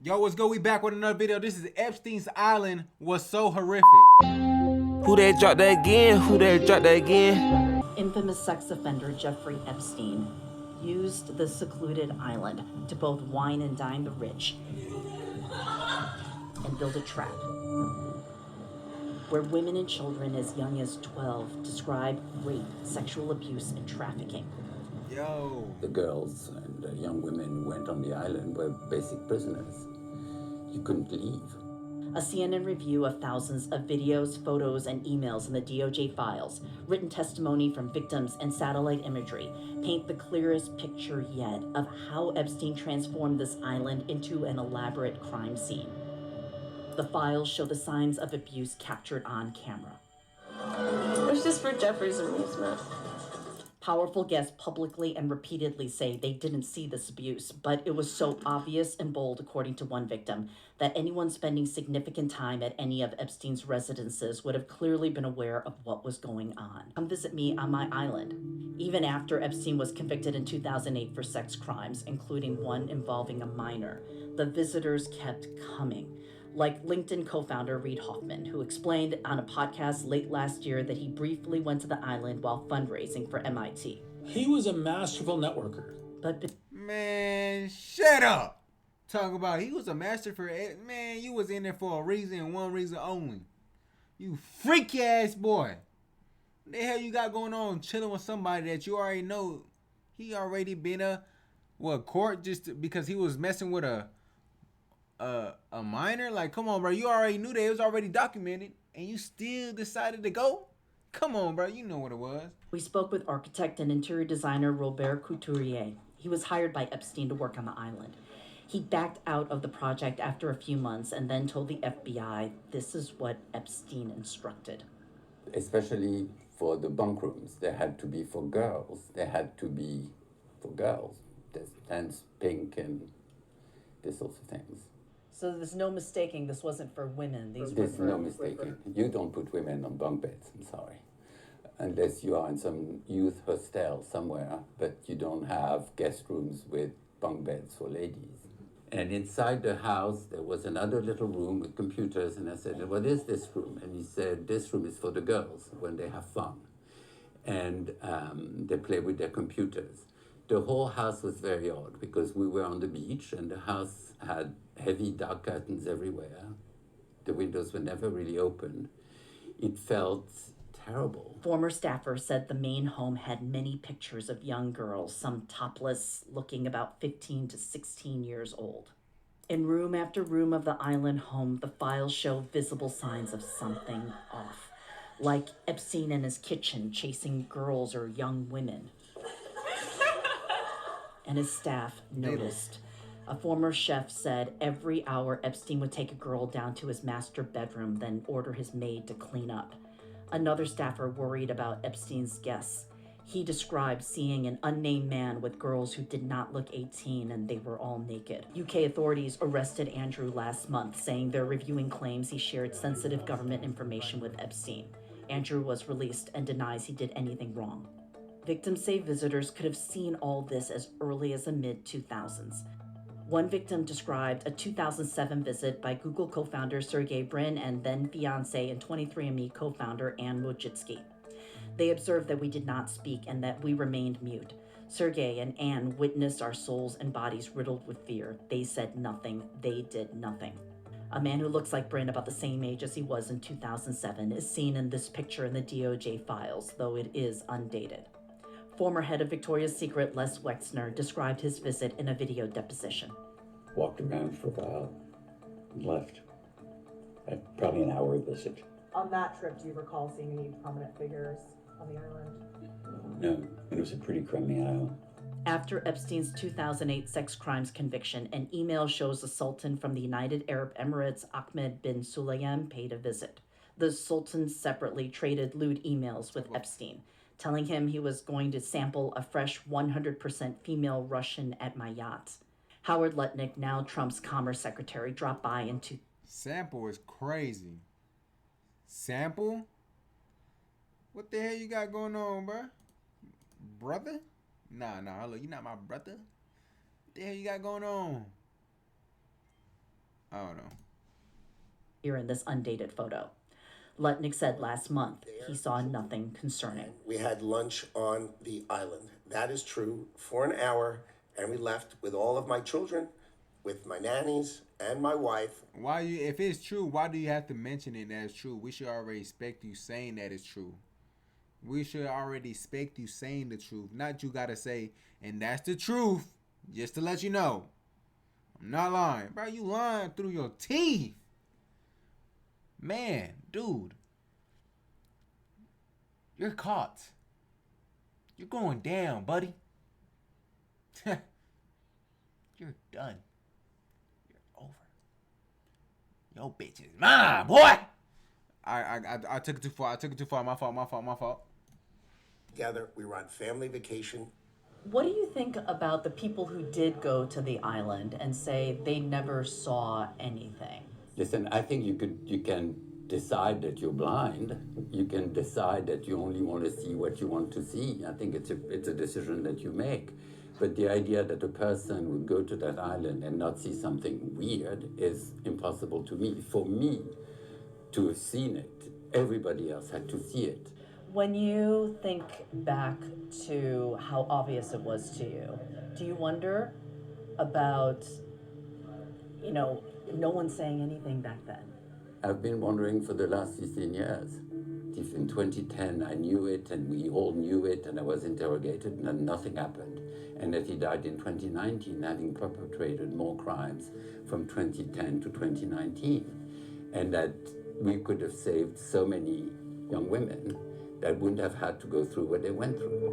Yo, what's good? We back with another video. This is Epstein's Island was so horrific. Who that dropped that again? Who that dropped that again? Infamous sex offender Jeffrey Epstein used the secluded island to both wine and dine the rich and build a trap where women and children as young as 12 describe rape, sexual abuse, and trafficking. Yo. The girls and the young women who went on the island were basic prisoners. You couldn't leave. A CNN review of thousands of videos, photos, and emails in the DOJ files, written testimony from victims, and satellite imagery paint the clearest picture yet of how Epstein transformed this island into an elaborate crime scene. The files show the signs of abuse captured on camera. It was just for Jeffrey's amusement. Powerful guests publicly and repeatedly say they didn't see this abuse, but it was so obvious and bold, according to one victim, that anyone spending significant time at any of Epstein's residences would have clearly been aware of what was going on. Come visit me on my island. Even after Epstein was convicted in 2008 for sex crimes, including one involving a minor, the visitors kept coming. Like LinkedIn co-founder Reid Hoffman, who explained on a podcast late last year that he briefly went to the island while fundraising for MIT. He was a masterful networker. But Man, shut up. Talk about he was a master for it. Man, you was in there for a reason and one reason only. You freaky ass boy. What the hell you got going on chilling with somebody that you already know he already been court just because he was messing with a minor? Like, come on, bro. You already knew that it was already documented and you still decided to go? Come on, bro. You know what it was. we spoke with architect and interior designer Robert Couturier. He was hired by Epstein to work on the island. He backed out of the project after a few months and then told the FBI this is what Epstein instructed. Especially for the bunk rooms. They had to be for girls. They had to be for girls. There's dance, pink, and these sorts of things. So there's no mistaking this wasn't for women. There's no mistaking. You don't put women on bunk beds, I'm sorry. Unless you are in some youth hostel somewhere, but you don't have guest rooms with bunk beds for ladies. And inside the house, there was another little room with computers, and I said, what is this room? And he said, this room is for the girls when they have fun. And they play with their computers. The whole house was very odd because we were on the beach and the house had heavy dark curtains everywhere. The windows were never really open. It felt terrible. Former staffers said the main home had many pictures of young girls, some topless, looking about 15 to 16 years old. In room after room of the island home, the files show visible signs of something off, like Epstein in his kitchen chasing girls or young women. And his staff noticed. A former chef said every hour Epstein would take a girl down to his master bedroom, then order his maid to clean up. Another staffer worried about Epstein's guests. He described seeing an unnamed man with girls who did not look 18 and they were all naked. UK authorities arrested Andrew last month, saying they're reviewing claims he shared sensitive government information with Epstein. Andrew was released and denies he did anything wrong. Victims say visitors could have seen all this as early as the mid-2000s. One victim described a 2007 visit by Google co-founder Sergey Brin and then fiancé and 23andMe co-founder Anne Wojcicki. They observed that we did not speak and that we remained mute. Sergey and Anne witnessed our souls and bodies riddled with fear. They said nothing. They did nothing. A man who looks like Brin, about the same age as he was in 2007, is seen in this picture in the DOJ files, though it is undated. Former head of Victoria's Secret, Les Wexner, described his visit in a video deposition. Walked around for a while and left. Probably an hour visit. On that trip, do you recall seeing any prominent figures on the island? No, it was a pretty crummy island. After Epstein's 2008 sex crimes conviction, an email shows the Sultan from the United Arab Emirates, Ahmed bin Sulayem, paid a visit. The Sultan separately traded lewd emails with Epstein, telling him he was going to sample a fresh 100% female Russian at my yacht. Howard Lutnick, now Trump's Commerce Secretary, dropped by into... Sample is crazy. Sample? What the hell you got going on, bro? Brother? Nah, hello, you not my brother. What the hell you got going on? I don't know. Here in this undated photo. Lutnick said last month he saw nothing concerning. We had lunch on the island. That is true, for an hour, and we left with all of my children, with my nannies and my wife. Why you? If it's true, why do you have to mention it as true? We should already expect you saying that it's true. We should already expect you saying the truth. Not you gotta say, and that's the truth, just to let you know. I'm not lying. Bro, you lying through your teeth. Man, dude. You're caught. You're going down, buddy. You're done. You're over. Yo, bitch is mine, boy. I took it too far. I took it too far. My fault. Together, we were on family vacation. What do you think about the people who did go to the island and say they never saw anything? Listen, I think you can decide that you're blind. You can decide that you only want to see what you want to see. I think it's a decision that you make. But the idea that a person would go to that island and not see something weird is impossible to me. For me to have seen it, everybody else had to see it. When you think back to how obvious it was to you, do you wonder about, no one saying anything back then? I've been wondering for the last 15 years. If in 2010 I knew it and we all knew it and I was interrogated and then nothing happened, and that he died in 2019 having perpetrated more crimes from 2010 to 2019, and that we could have saved so many young women that wouldn't have had to go through what they went through.